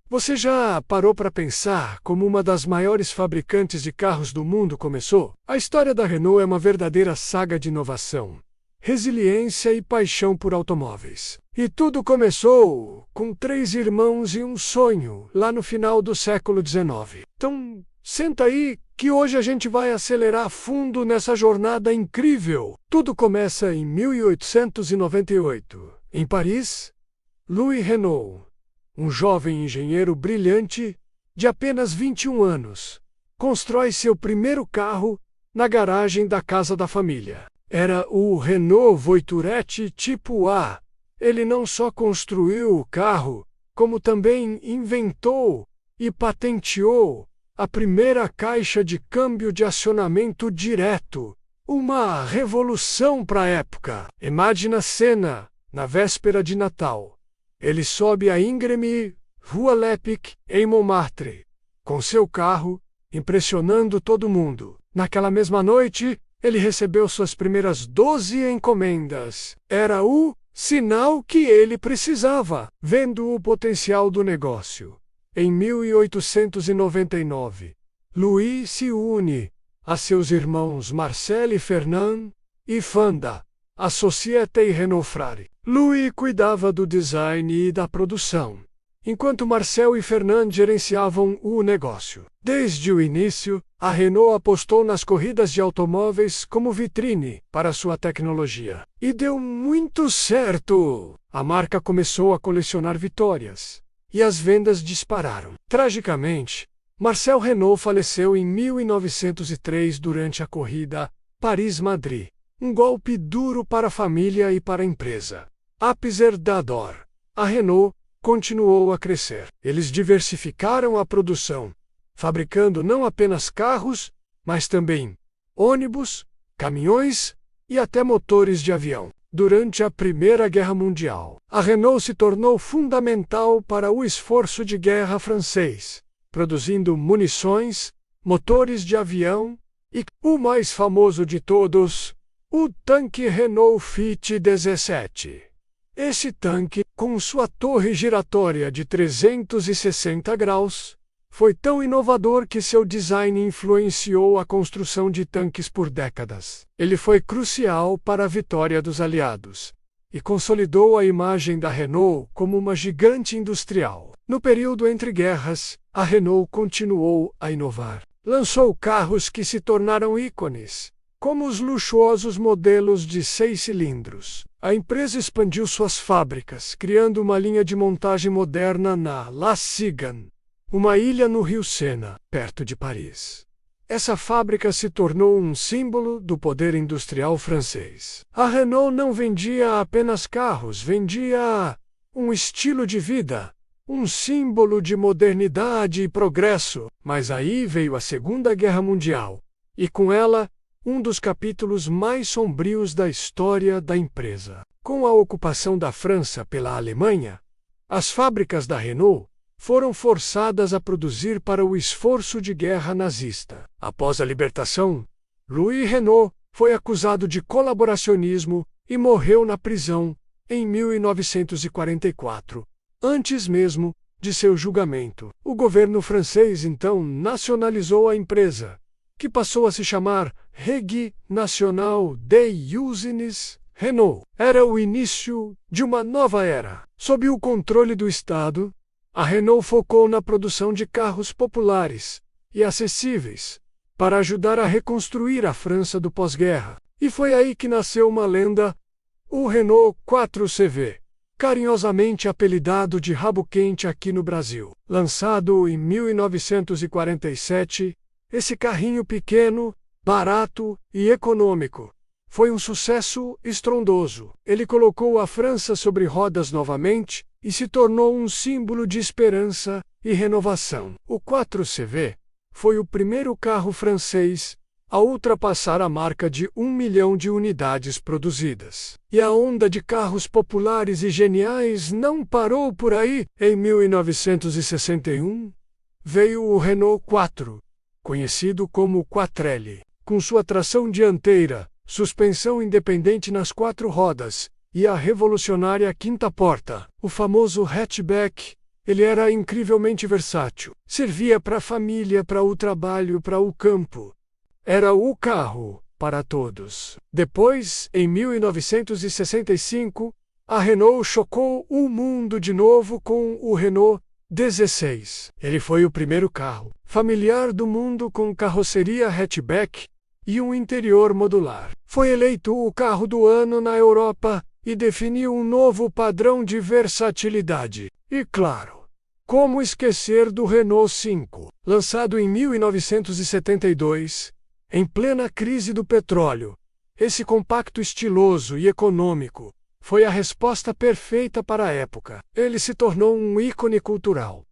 Você já parou para pensar como uma das maiores fabricantes de carros do mundo começou? A história da Renault é uma verdadeira saga de inovação, resiliência e paixão por automóveis. E tudo começou com 3 irmãos e um sonho, lá no final do século XIX. Então, senta aí, que hoje a gente vai acelerar a fundo nessa jornada incrível. Tudo começa em 1898. Em Paris, Louis Renault, um jovem engenheiro brilhante, de apenas 21 anos, constrói seu primeiro carro na garagem da casa da família. Era o Renault Voiturette Tipo A. Ele não só construiu o carro, como também inventou e patenteou a primeira caixa de câmbio de acionamento direto. Uma revolução para a época. Imagina a cena, na véspera de Natal. Ele sobe a íngreme Rua Lepic, em Montmartre, com seu carro, impressionando todo mundo. Naquela mesma noite, ele recebeu suas primeiras 12 encomendas. Era o sinal que ele precisava, vendo o potencial do negócio. Em 1899, Louis se une a seus irmãos Marcel e Fernand e funda a Société Renault Frère. Louis cuidava do design e da produção, enquanto Marcel e Fernand gerenciavam o negócio. Desde o início, a Renault apostou nas corridas de automóveis como vitrine para sua tecnologia. E deu muito certo! A marca começou a colecionar vitórias, e as vendas dispararam. Tragicamente, Marcel Renault faleceu em 1903 durante a corrida Paris-Madrid. Um golpe duro para a família e para a empresa. Apesar da dor, a Renault continuou a crescer. Eles diversificaram a produção, fabricando não apenas carros, mas também ônibus, caminhões e até motores de avião. Durante a Primeira Guerra Mundial, a Renault se tornou fundamental para o esforço de guerra francês, produzindo munições, motores de avião e, o mais famoso de todos, o tanque Renault Fit 17. Esse tanque, com sua torre giratória de 360 graus, foi tão inovador que seu design influenciou a construção de tanques por décadas. Ele foi crucial para a vitória dos aliados e consolidou a imagem da Renault como uma gigante industrial. No período entre guerras, a Renault continuou a inovar. Lançou carros que se tornaram ícones, como os luxuosos modelos de 6 cilindros. A empresa expandiu suas fábricas, criando uma linha de montagem moderna na La Cigane, uma ilha no rio Sena, perto de Paris. Essa fábrica se tornou um símbolo do poder industrial francês. A Renault não vendia apenas carros, vendia um estilo de vida, um símbolo de modernidade e progresso. Mas aí veio a Segunda Guerra Mundial, e com ela, um dos capítulos mais sombrios da história da empresa. Com a ocupação da França pela Alemanha, as fábricas da Renault foram forçadas a produzir para o esforço de guerra nazista. Após a libertação, Louis Renault foi acusado de colaboracionismo e morreu na prisão em 1944, antes mesmo de seu julgamento. O governo francês então nacionalizou a empresa, que passou a se chamar Régie Nationale des Usines Renault. Era o início de uma nova era. Sob o controle do Estado, a Renault focou na produção de carros populares e acessíveis para ajudar a reconstruir a França do pós-guerra. E foi aí que nasceu uma lenda, o Renault 4CV, carinhosamente apelidado de Rabo Quente aqui no Brasil. Lançado em 1947, esse carrinho pequeno, barato e econômico foi um sucesso estrondoso. Ele colocou a França sobre rodas novamente e se tornou um símbolo de esperança e renovação. O 4CV foi o primeiro carro francês a ultrapassar a marca de 1 milhão de unidades produzidas. E a onda de carros populares e geniais não parou por aí. Em 1961, veio o Renault 4, conhecido como Quattrelle, com sua tração dianteira, suspensão independente nas 4 rodas e a revolucionária quinta porta, o famoso hatchback, Ele era incrivelmente versátil. Servia para a família, para o trabalho, para o campo. Era o carro para todos. Depois, em 1965, a Renault chocou o mundo de novo com o Renault 16. Ele foi o primeiro carro familiar do mundo com carroceria hatchback e um interior modular. Foi eleito o carro do ano na Europa e definiu um novo padrão de versatilidade. E claro, como esquecer do Renault 5? Lançado em 1972, em plena crise do petróleo, esse compacto estiloso e econômico foi a resposta perfeita para a época. Ele se tornou um ícone cultural,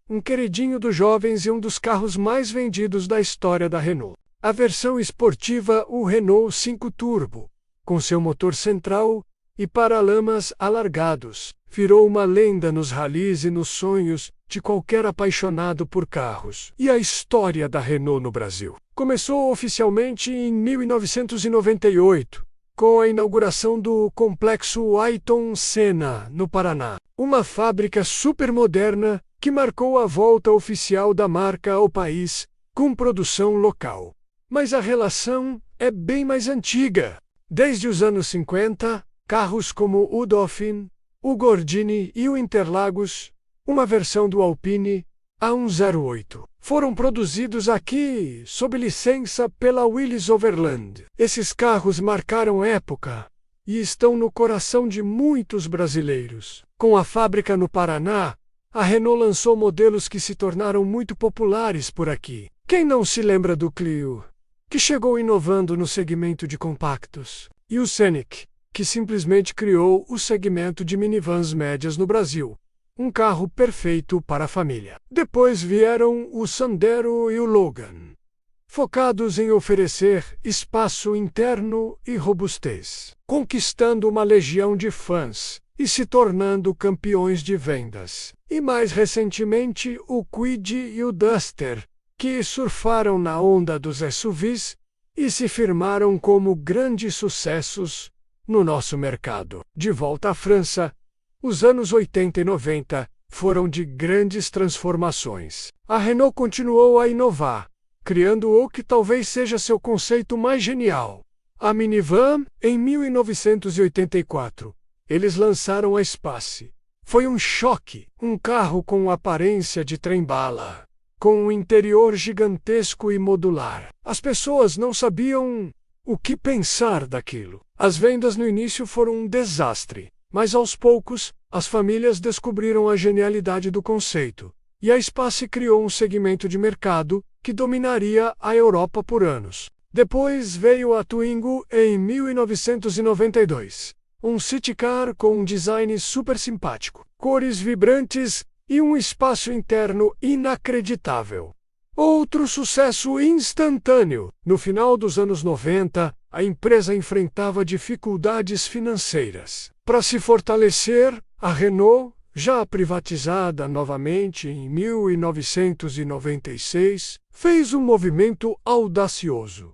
um queridinho dos jovens e um dos carros mais vendidos da história da Renault. A versão esportiva, o Renault 5 Turbo, com seu motor central e paralamas alargados, virou uma lenda nos ralis e nos sonhos de qualquer apaixonado por carros. E a história da Renault no Brasil começou oficialmente em 1998, com a inauguração do complexo Ayrton Senna, no Paraná. Uma fábrica supermoderna que marcou a volta oficial da marca ao país, com produção local. Mas a relação é bem mais antiga. Desde os anos 50, carros como o Dauphine, o Gordini e o Interlagos, uma versão do Alpine A108, foram produzidos aqui sob licença pela Willys Overland. Esses carros marcaram época e estão no coração de muitos brasileiros. Com a fábrica no Paraná, a Renault lançou modelos que se tornaram muito populares por aqui. Quem não se lembra do Clio, que chegou inovando no segmento de compactos, e o Scenic, que simplesmente criou o segmento de minivans médias no Brasil, um carro perfeito para a família. Depois vieram o Sandero e o Logan, focados em oferecer espaço interno e robustez, conquistando uma legião de fãs e se tornando campeões de vendas. E mais recentemente o Kwid e o Duster, que surfaram na onda dos SUVs e se firmaram como grandes sucessos no nosso mercado. De volta à França, os anos 80 e 90 foram de grandes transformações. A Renault continuou a inovar, criando o que talvez seja seu conceito mais genial, a minivan. Em 1984, eles lançaram a Space. Foi um choque, um carro com aparência de trem-bala, com um interior gigantesco e modular. As pessoas não sabiam o que pensar daquilo. As vendas no início foram um desastre, mas aos poucos, as famílias descobriram a genialidade do conceito, e a Space criou um segmento de mercado que dominaria a Europa por anos. Depois veio a Twingo em 1992, um city car com um design super simpático, cores vibrantes e um espaço interno inacreditável. Outro sucesso instantâneo. No final dos anos 90, a empresa enfrentava dificuldades financeiras. Para se fortalecer, a Renault, já privatizada novamente em 1996, fez um movimento audacioso.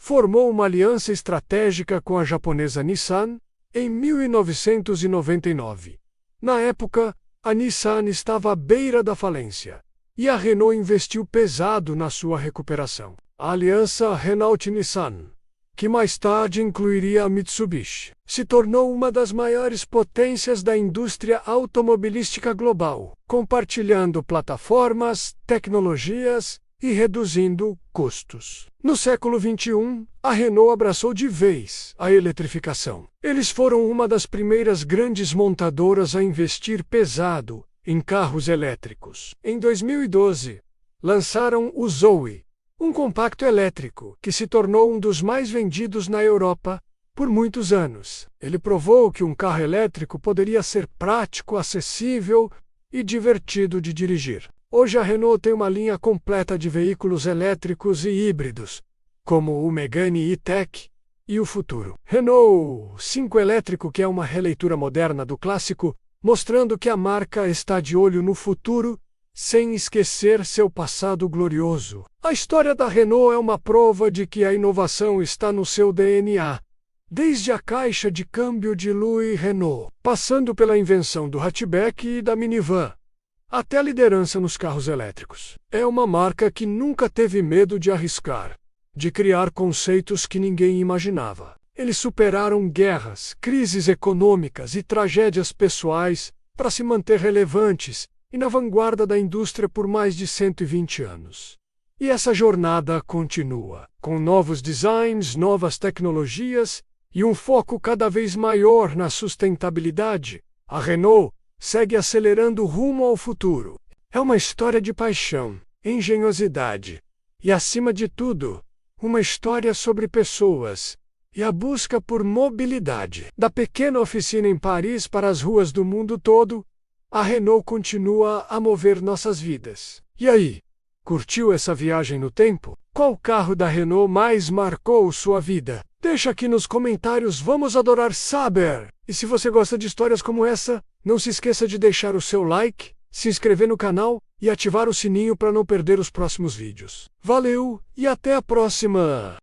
Formou uma aliança estratégica com a japonesa Nissan em 1999. Na época, a Nissan estava à beira da falência, e a Renault investiu pesado na sua recuperação. A aliança Renault-Nissan, que mais tarde incluiria a Mitsubishi, se tornou uma das maiores potências da indústria automobilística global, compartilhando plataformas, tecnologias e reduzindo custos. No século XXI, a Renault abraçou de vez a eletrificação. Eles foram uma das primeiras grandes montadoras a investir pesado em carros elétricos. Em 2012, lançaram o Zoe, um compacto elétrico que se tornou um dos mais vendidos na Europa por muitos anos. Ele provou que um carro elétrico poderia ser prático, acessível e divertido de dirigir. Hoje a Renault tem uma linha completa de veículos elétricos e híbridos, como o Megane E-Tech e o futuro Renault 5 elétrico, que é uma releitura moderna do clássico, mostrando que a marca está de olho no futuro, sem esquecer seu passado glorioso. A história da Renault é uma prova de que a inovação está no seu DNA, desde a caixa de câmbio de Louis Renault, passando pela invenção do hatchback e da minivan, até a liderança nos carros elétricos. É uma marca que nunca teve medo de arriscar, de criar conceitos que ninguém imaginava. Eles superaram guerras, crises econômicas e tragédias pessoais para se manter relevantes e na vanguarda da indústria por mais de 120 anos. E essa jornada continua, com novos designs, novas tecnologias e um foco cada vez maior na sustentabilidade. A Renault segue acelerando rumo ao futuro. É uma história de paixão, engenhosidade e, acima de tudo, uma história sobre pessoas e a busca por mobilidade. Da pequena oficina em Paris para as ruas do mundo todo, a Renault continua a mover nossas vidas. E aí, curtiu essa viagem no tempo? Qual carro da Renault mais marcou sua vida? Deixa aqui nos comentários, vamos adorar saber! E se você gosta de histórias como essa, não se esqueça de deixar o seu like, se inscrever no canal e ativar o sininho para não perder os próximos vídeos. Valeu e até a próxima!